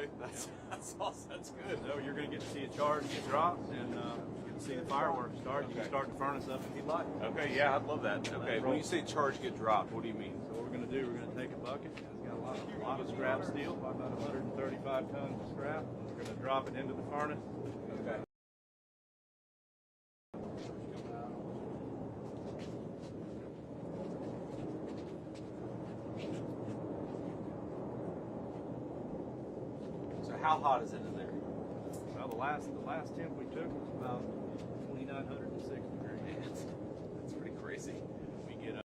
Okay, that's awesome. That's good. So you're going to get to see a charge get dropped and get to see the fireworks start. You can start the furnace up if you'd like. Okay, yeah, I'd love that. Okay, when you say charge get dropped, what do you mean? So what we're going to do, we're going to take a bucket. It's got a lot of scrap steel, about 135 tons of scrap. And we're going to drop it into the furnace. Okay. So how hot is it in there? Well, the last temp we took was about 2,906 degrees. That's pretty crazy. We get up.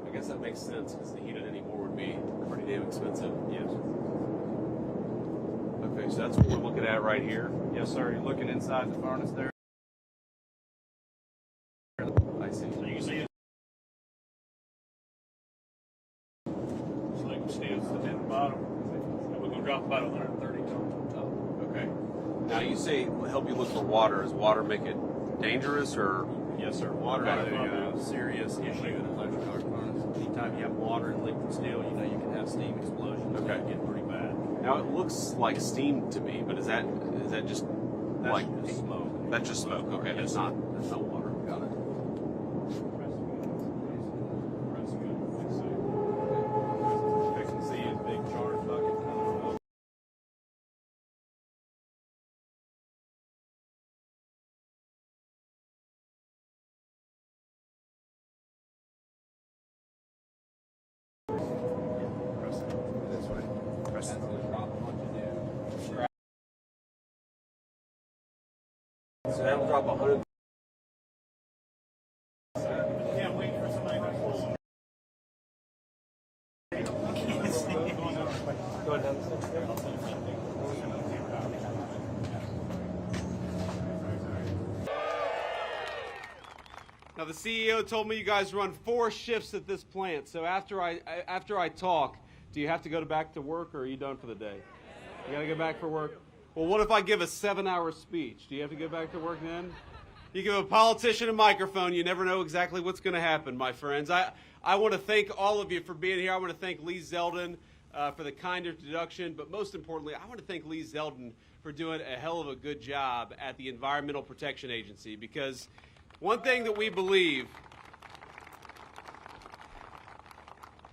I guess that makes sense because to heat it anymore would be pretty damn expensive. Yes. Okay, so that's what we're looking at right here. Yes, sir. You're looking inside the furnace there. I see. So you can see it. It's liquid steel sitting at the bottom. And we're going to drop about 130 tons on top. Okay. Now you say help you look for water. Does water make it dangerous or? Yes, sir. Water is a serious issue in an electric arc furnace. Anytime you have water in liquid steel, you know you can have steam explosions. Okay. It can get pretty bad. Now it looks like steam to me, but is that just That's like just smoke. That's just smoke. Okay, that's not water. Got it. Fixing to see a big charge bucket coming up. This way. Press it. So that'll drop 100. Can't wait for somebody to pull. Go ahead. Now the CEO told me you guys run 4 shifts at this plant. So after I talk, do you have to go back to work or are you done for the day? You got to go back for work? Well, what if I give a 7-hour speech? Do you have to go back to work then? You give a politician a microphone, you never know exactly what's going to happen, my friends. I want to thank all of you for being here. I want to thank Lee Zeldin for the kind introduction, but most importantly, I want to thank Lee Zeldin for doing a hell of a good job at the Environmental Protection Agency, because one thing that we believe,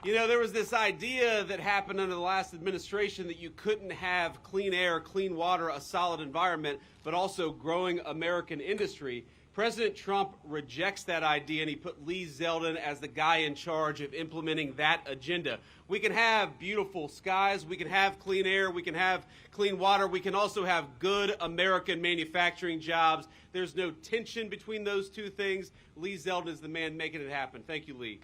you know, there was this idea that happened under the last administration that you couldn't have clean air, clean water, a solid environment, but also growing American industry. President Trump rejects that idea, and he put Lee Zeldin as the guy in charge of implementing that agenda. We can have beautiful skies, we can have clean air, we can have clean water, we can also have good American manufacturing jobs. There's no tension between those two things. Lee Zeldin is the man making it happen. Thank you, Lee.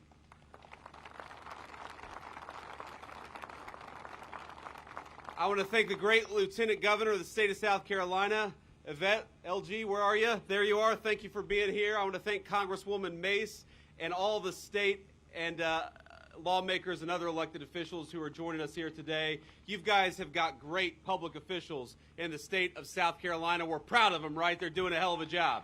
I want to thank the great Lieutenant Governor of the state of South Carolina, Yvette, LG, where are you? There you are. Thank you for being here. I want to thank Congresswoman Mace and all the state and lawmakers and other elected officials who are joining us here today. You guys have got great public officials in the state of South Carolina. We're proud of them, right? They're doing a hell of a job.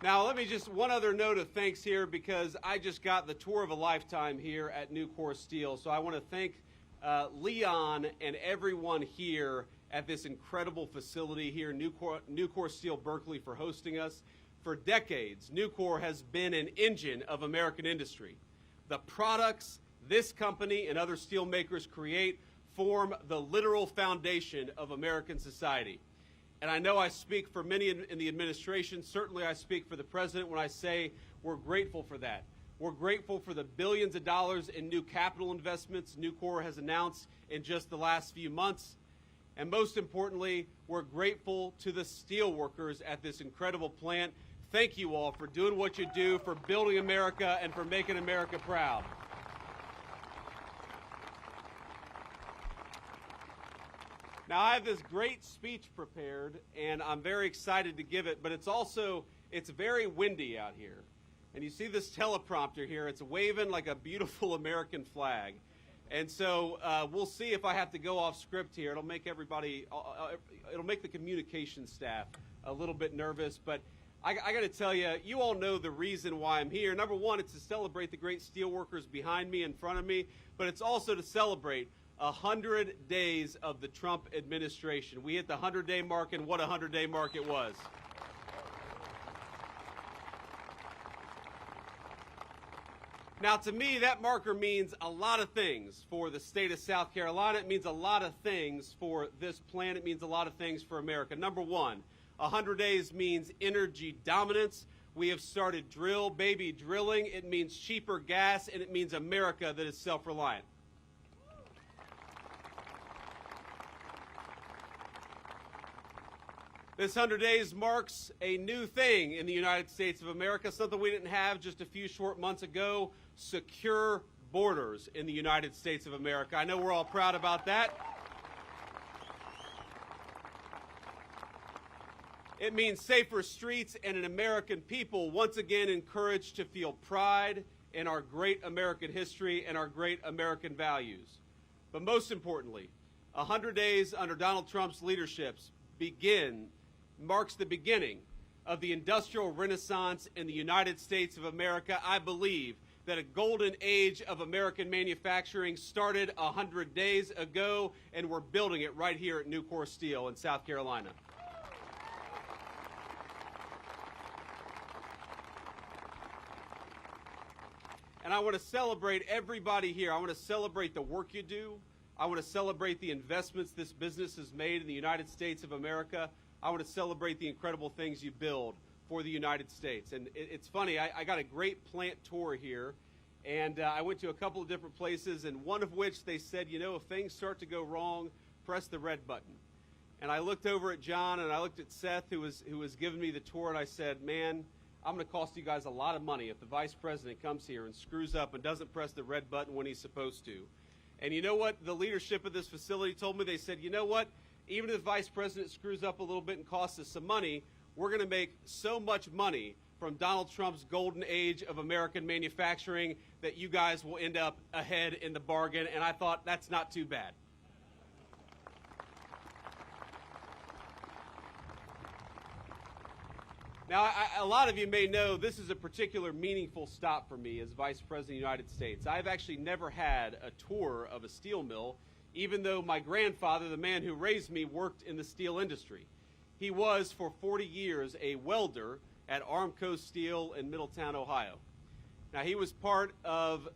Now, let me just, one other note of thanks here, because I just got the tour of a lifetime here at Nucor Steel. So I want to thank Leon and everyone here at this incredible facility here, Nucor Steel Berkeley, for hosting us. For decades, Nucor has been an engine of American industry. The products this company and other steel makers create form the literal foundation of American society. And I know I speak for many in the administration. Certainly I speak for the president when I say we're grateful for that. We're grateful for the billions of dollars in new capital investments Nucor has announced in just the last few months. And most importantly, we're grateful to the steel workers at this incredible plant. Thank you all for doing what you do, for building America, and for making America proud. Now, I have this great speech prepared, and I'm very excited to give it, but it's very windy out here. And you see this teleprompter here, it's waving like a beautiful American flag. And so we'll see if I have to go off script here. It'll make everybody, it'll make the communication staff a little bit nervous. But I got to tell you, you all know the reason why I'm here. Number one, it's to celebrate the great steelworkers behind me, in front of me. But it's also to celebrate 100 days of the Trump administration. We hit the 100-day mark, and what a 100-day mark it was. Now, to me, that marker means a lot of things for the state of South Carolina. It means a lot of things for this plan. It means a lot of things for America. Number one, 100 days means energy dominance. We have started drill, baby drilling. It means cheaper gas, and it means America that is self-reliant. This 100 days marks a new thing in the United States of America, something we didn't have just a few short months ago: secure borders in the United States of America. I know we're all proud about that. It means safer streets and an American people once again encouraged to feel pride in our great American history and our great American values. But most importantly, 100 days under Donald Trump's leadership marks the beginning of the industrial renaissance in the United States of America. I believe that a golden age of American manufacturing started 100 days ago, and we're building it right here at Nucor Steel in South Carolina. And I want to celebrate everybody here. I want to celebrate the work you do. I want to celebrate the investments this business has made in the United States of America. I want to celebrate the incredible things you build for the United States. And it's funny, I got a great plant tour here, and I went to a couple of different places, and one of which they said, you know, if things start to go wrong, press the red button. And I looked over at John, and I looked at Seth, who was giving me the tour, and I said, man, I'm going to cost you guys a lot of money if the vice president comes here and screws up and doesn't press the red button when he's supposed to. And you know what the leadership of this facility told me? They said, you know what? Even if the vice president screws up a little bit and costs us some money, we're going to make so much money from Donald Trump's golden age of American manufacturing that you guys will end up ahead in the bargain. And I thought, that's not too bad. Now, a lot of you may know this is a particular meaningful stop for me as Vice President of the United States. I've actually never had a tour of a steel mill, even though my grandfather, the man who raised me, worked in the steel industry. He was, for 40 years, a welder at Nucor Steel in Middletown, Ohio. Now, he was part of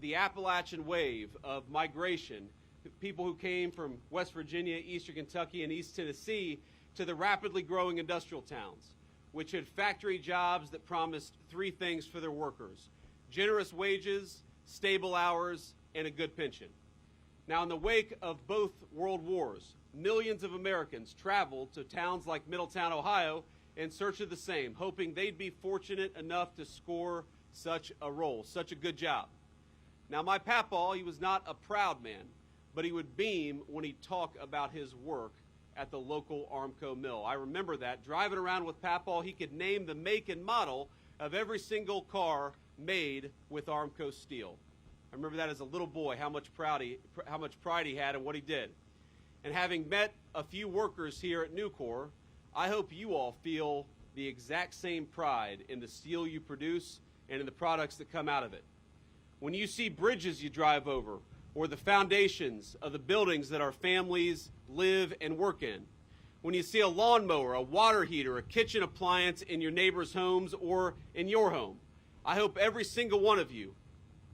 the Appalachian wave of migration, people who came from West Virginia, Eastern Kentucky, and East Tennessee to the rapidly growing industrial towns, which had factory jobs that promised three things for their workers: generous wages, stable hours, and a good pension. Now, in the wake of both world wars, millions of Americans traveled to towns like Middletown, Ohio, in search of the same, hoping they'd be fortunate enough to score such a role, such a good job. Now, my papaw, he was not a proud man, but he would beam when he'd talk about his work at the local Armco mill. I remember that. Driving around with Papaw, he could name the make and model of every single car made with Armco Steel. I remember that as a little boy, how much pride he had in what he did. And having met a few workers here at Nucor, I hope you all feel the exact same pride in the steel you produce and in the products that come out of it. When you see bridges you drive over, or the foundations of the buildings that our families live and work in, when you see a lawnmower, a water heater, a kitchen appliance in your neighbor's homes or in your home, I hope every single one of you,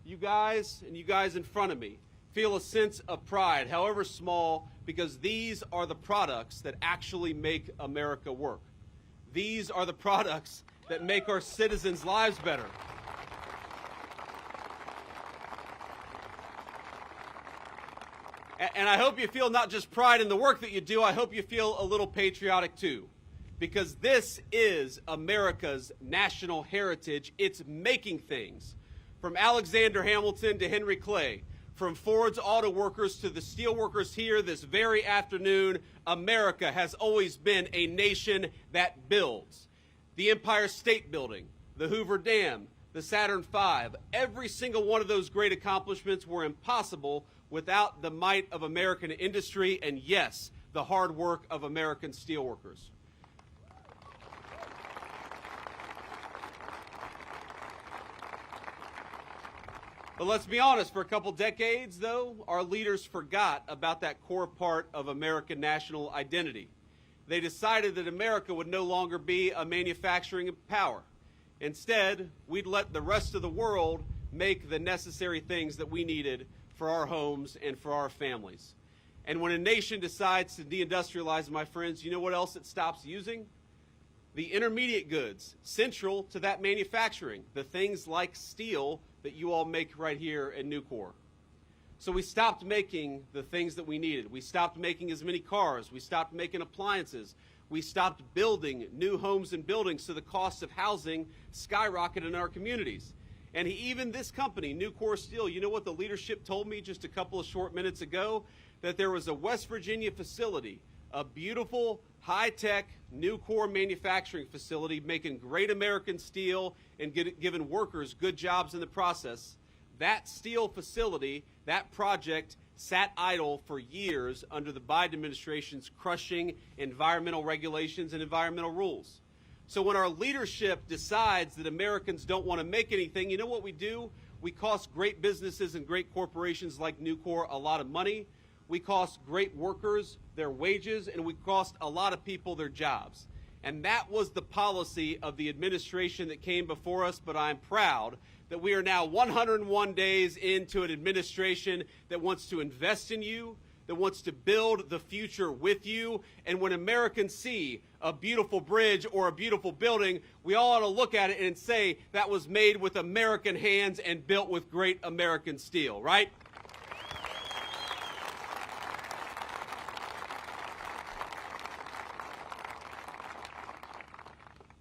you guys and you guys in front of me, feel a sense of pride, however small, because these are the products that actually make America work. These are the products that make our citizens' lives better. And I hope you feel not just pride in the work that you do, I hope you feel a little patriotic too. Because this is America's national heritage. It's making things. From Alexander Hamilton to Henry Clay, from Ford's auto workers to the steel workers here this very afternoon, America has always been a nation that builds. The Empire State Building, the Hoover Dam, the Saturn V, every single one of those great accomplishments were impossible without the might of American industry and, yes, the hard work of American steelworkers. But let's be honest, for a couple decades, though, our leaders forgot about that core part of American national identity. They decided that America would no longer be a manufacturing power. Instead, we'd let the rest of the world make the necessary things that we needed for our homes and for our families. And when a nation decides to deindustrialize, my friends, you know what else it stops using? The intermediate goods central to that manufacturing, the things like steel that you all make right here at Nucor. So we stopped making the things that we needed. We stopped making as many cars. We stopped making appliances. We stopped building new homes and buildings, so the cost of housing skyrocketed in our communities. And even this company, Nucor Steel, you know what the leadership told me just a couple of short minutes ago? That there was a West Virginia facility, a beautiful, high-tech Nucor manufacturing facility making great American steel and giving workers good jobs in the process. That steel facility, that project, sat idle for years under the Biden administration's crushing environmental regulations and environmental rules. So when our leadership decides that Americans don't want to make anything, you know what we do? We cost great businesses and great corporations like Nucor a lot of money. We cost great workers their wages, and we cost a lot of people their jobs. And that was the policy of the administration that came before us, but I'm proud that we are now 101 days into an administration that wants to invest in you, that wants to build the future with you. And when Americans see a beautiful bridge or a beautiful building, we all ought to look at it and say that was made with American hands and built with great American steel, right?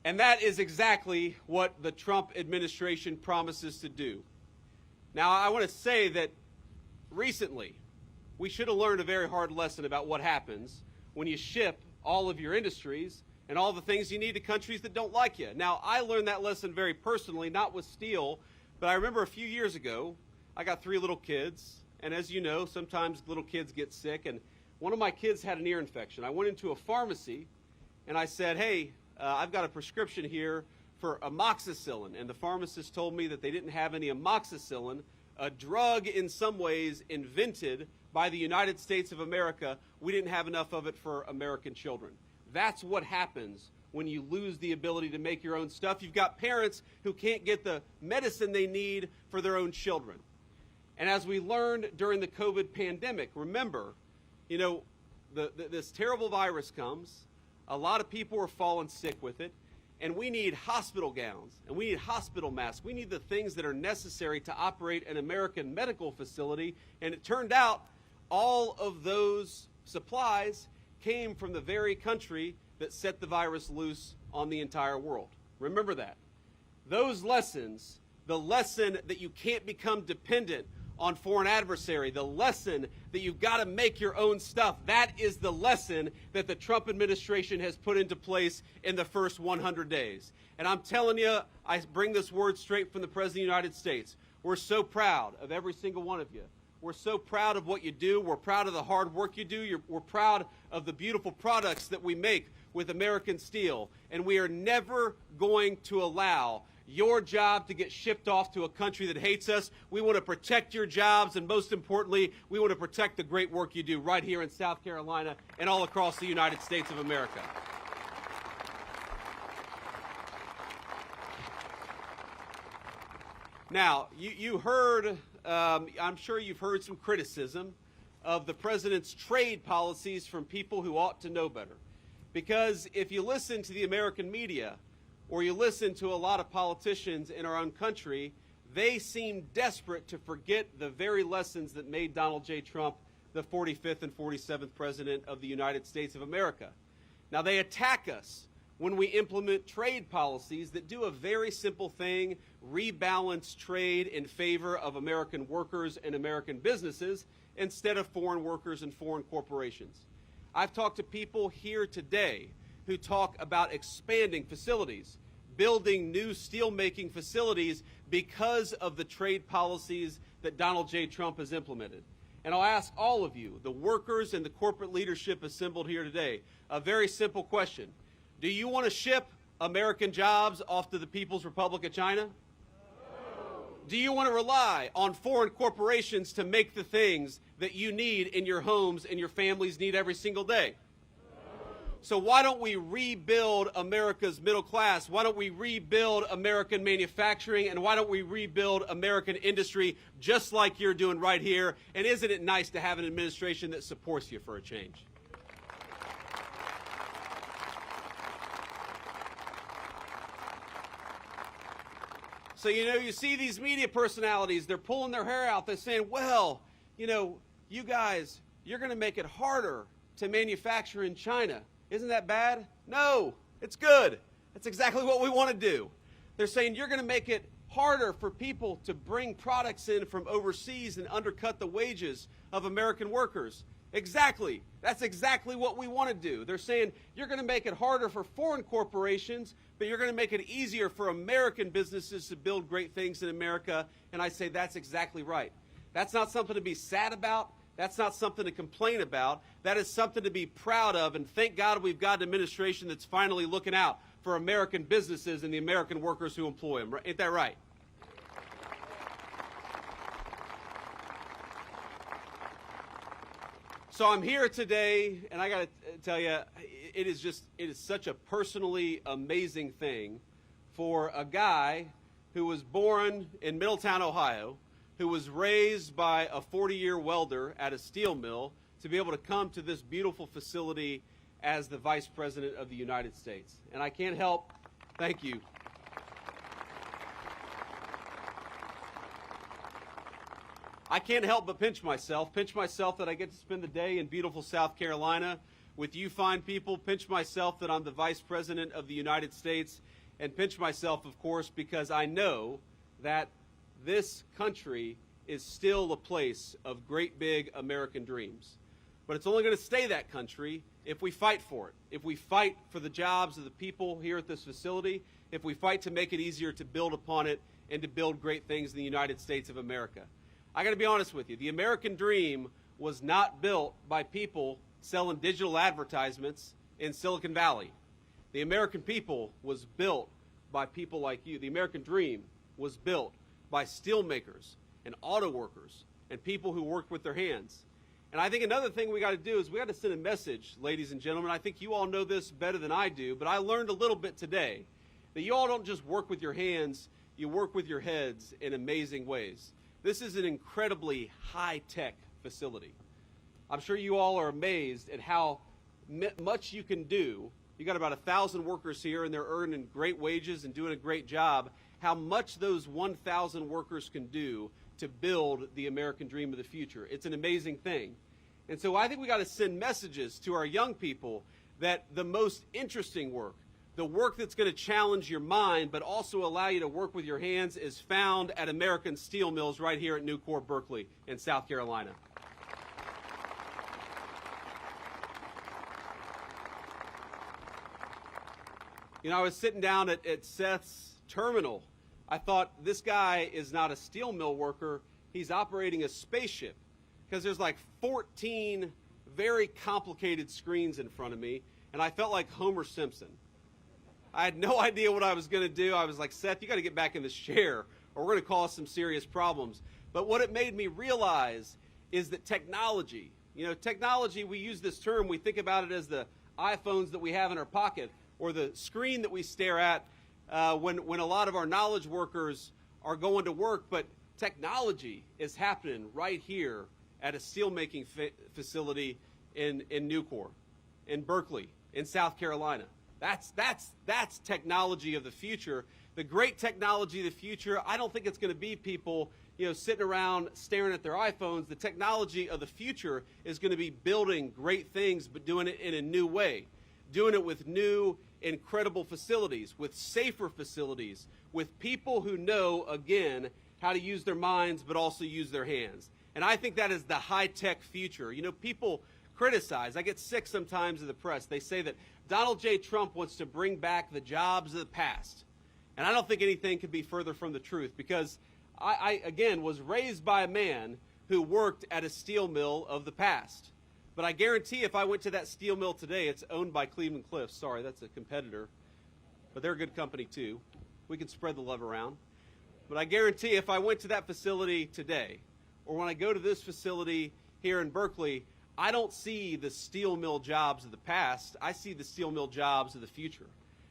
And that is exactly what the Trump administration promises to do. Now, I want to say that recently, we should have learned a very hard lesson about what happens when you ship all of your industries and all the things you need to countries that don't like you. Now, I learned that lesson very personally, not with steel, but I remember a few years ago, I got 3 little kids, and as you know, sometimes little kids get sick, and one of my kids had an ear infection. I went into a pharmacy, and I said, hey, I've got a prescription here for amoxicillin, and the pharmacist told me that they didn't have any amoxicillin, a drug in some ways invented by the United States of America. We didn't have enough of it for American children. That's what happens when you lose the ability to make your own stuff. You've got parents who can't get the medicine they need for their own children. And as we learned during the COVID pandemic, remember, you know, this terrible virus comes. A lot of people are falling sick with it, and we need hospital gowns, and we need hospital masks. We need the things that are necessary to operate an American medical facility, and it turned out all of those supplies came from the very country that set the virus loose on the entire world. Remember that. Those lessons, the lesson that you can't become dependent on foreign adversary, the lesson that you've got to make your own stuff, that is the lesson that the Trump administration has put into place in the first 100 days. And I'm telling you, I bring this word straight from the President of the United States. We're so proud of every single one of you. We're so proud of what you do. We're proud of the hard work you do. We're proud of the beautiful products that we make with American steel. And we are never going to allow your job to get shipped off to a country that hates us. We want to protect your jobs, and most importantly, we want to protect the great work you do right here in South Carolina and all across the United States of America. Now, you heard, I'm sure you've heard some criticism of the president's trade policies from people who ought to know better. Because if you listen to the American media, or you listen to a lot of politicians in our own country, they seem desperate to forget the very lessons that made Donald J. Trump the 45th and 47th President of the United States of America. Now, they attack us when we implement trade policies that do a very simple thing, rebalance trade in favor of American workers and American businesses instead of foreign workers and foreign corporations. I've talked to people here today who talk about expanding facilities, building new steel-making facilities because of the trade policies that Donald J. Trump has implemented. And I'll ask all of you, the workers and the corporate leadership assembled here today, a very simple question. Do you want to ship American jobs off to the People's Republic of China? No. Do you want to rely on foreign corporations to make the things that you need in your homes and your families need every single day? So why don't we rebuild America's middle class? Why don't we rebuild American manufacturing? And why don't we rebuild American industry just like you're doing right here? And isn't it nice to have an administration that supports you for a change? So, you see these media personalities, they're pulling their hair out. They're saying, well, you guys, you're going to make it harder to manufacture in China. Isn't that bad? No, it's good. That's exactly what we want to do. They're saying you're going to make it harder for people to bring products in from overseas and undercut the wages of American workers. Exactly. That's exactly what we want to do. They're saying you're going to make it harder for foreign corporations, but you're going to make it easier for American businesses to build great things in America. And I say that's exactly right. That's not something to be sad about. That's not something to complain about. That is something to be proud of, and thank God we've got an administration that's finally looking out for American businesses and the American workers who employ them. Ain't that right? So I'm here today, and I got to tell you, it is such a personally amazing thing for a guy who was born in Middletown, Ohio, who was raised by a 40-year welder at a steel mill, to be able to come to this beautiful facility as the Vice President of the United States. And I can't help, thank you. I can't help but pinch myself that I get to spend the day in beautiful South Carolina with you fine people, pinch myself that I'm the Vice President of the United States, and pinch myself, of course, because I know that this country is still a place of great big American dreams. But it's only going to stay that country if we fight for it, if we fight for the jobs of the people here at this facility, if we fight to make it easier to build upon it and to build great things in the United States of America. I got to be honest with you, the American dream was not built by people selling digital advertisements in Silicon Valley. The American people was built by people like you. The American dream was built by steel makers and auto workers and people who work with their hands. And I think another thing we got to do is we got to send a message, ladies and gentlemen. I think you all know this better than I do, but I learned a little bit today that you all don't just work with your hands, you work with your heads in amazing ways. This is an incredibly high-tech facility. I'm sure you all are amazed at how much you can do. You got about 1,000 workers here, and they're earning great wages and doing a great job. How much those 1,000 workers can do to build the American dream of the future. It's an amazing thing. And so I think we got to send messages to our young people that the most interesting work, the work that's going to challenge your mind but also allow you to work with your hands, is found at American steel mills right here at Nucor Berkeley in South Carolina. I was sitting down at Seth's terminal. I thought, this guy is not a steel mill worker, he's operating a spaceship, because there's like 14 very complicated screens in front of me, and I felt like Homer Simpson. I had no idea what I was going to do. I was like, Seth, you got to get back in this chair, or we're going to cause some serious problems. But what it made me realize is that technology, technology, we use this term, we think about it as the iPhones that we have in our pocket, or the screen that we stare at when a lot of our knowledge workers are going to work, but technology is happening right here at a steelmaking facility in Nucor, in Berkeley, in South Carolina. That's technology of the future. The great technology of the future, I don't think it's going to be people sitting around staring at their iPhones. The technology of the future is going to be building great things, but doing it in a new way, doing it with new incredible facilities, with safer facilities, with people who know, again, how to use their minds but also use their hands. And I think that is the high-tech future. People criticize. I get sick sometimes of the press. They say that Donald J. Trump wants to bring back the jobs of the past. And I don't think anything could be further from the truth, because I again, was raised by a man who worked at a steel mill of the past. But I guarantee if I went to that steel mill today, it's owned by Cleveland-Cliffs. Sorry, that's a competitor. But they're a good company too. We can spread the love around. But I guarantee if I went to that facility today, or when I go to this facility here in Berkeley, I don't see the steel mill jobs of the past. I see the steel mill jobs of the future.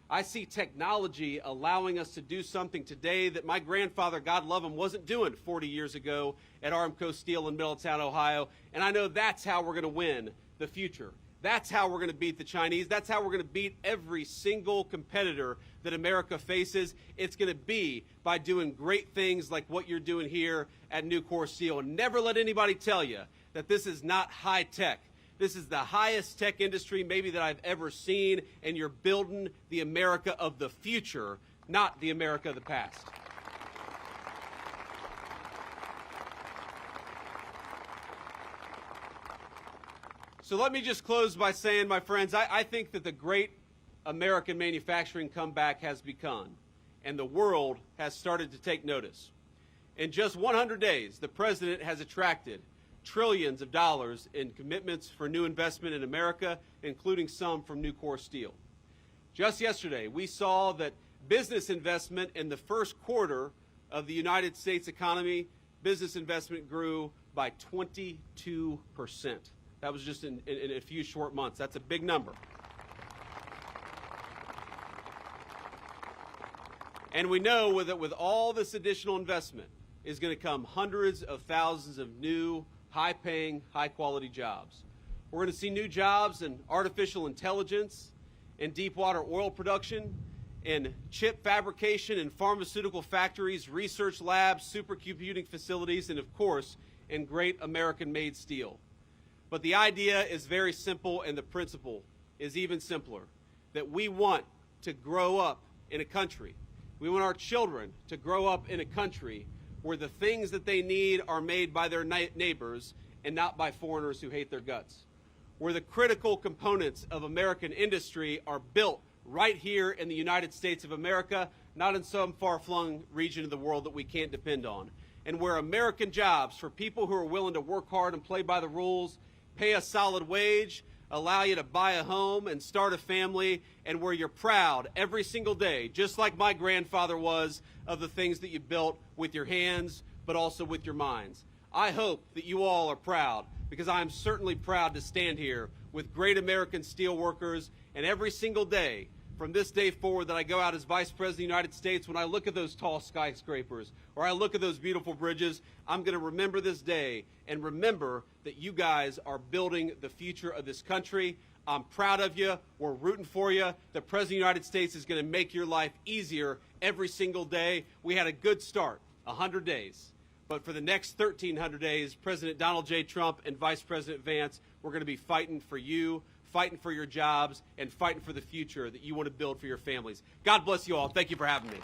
I see technology allowing us to do something today that my grandfather, God love him, wasn't doing 40 years ago at Armco Steel in Middletown, Ohio. And I know that's how we're going to win the future. That's how we're going to beat the Chinese. That's how we're going to beat every single competitor that America faces. It's going to be by doing great things like what you're doing here at Nucor Steel. And never let anybody tell you that this is not high tech. This is the highest tech industry maybe that I've ever seen, and you're building the America of the future, not the America of the past. So let me just close by saying, my friends, I think that the great American manufacturing comeback has begun, and the world has started to take notice. In just 100 days, the president has attracted trillions of dollars in commitments for new investment in America, including some from Nucor Steel. Just yesterday, we saw that business investment in the first quarter of the United States economy, business investment grew by 22%. That was just in a few short months. That's a big number. And we know that with all this additional investment is going to come hundreds of thousands of new, high-paying, high-quality jobs. We're going to see new jobs in artificial intelligence, in deep-water oil production, in chip fabrication, in pharmaceutical factories, research labs, supercomputing facilities, and, of course, in great American-made steel. But the idea is very simple, and the principle is even simpler, that we want to grow up in a country. We want our children to grow up in a country where the things that they need are made by their neighbors and not by foreigners who hate their guts. Where the critical components of American industry are built right here in the United States of America, not in some far-flung region of the world that we can't depend on. And where American jobs for people who are willing to work hard and play by the rules, pay a solid wage, allow you to buy a home and start a family, and where you're proud every single day, just like my grandfather was, of the things that you built with your hands, but also with your minds. I hope that you all are proud, because I'm certainly proud to stand here with great American steel workers, and every single day from this day forward that I go out as Vice President of the United States, when I look at those tall skyscrapers or I look at those beautiful bridges, I'm going to remember this day and remember that you guys are building the future of this country. I'm proud of you. We're rooting for you. The President of the United States is going to make your life easier every single day. We had a good start, 100 days. But for the next 1,300 days, President Donald J. Trump and Vice President Vance, we're going to be fighting for you, fighting for your jobs, and fighting for the future that you want to build for your families. God bless you all. Thank you for having me.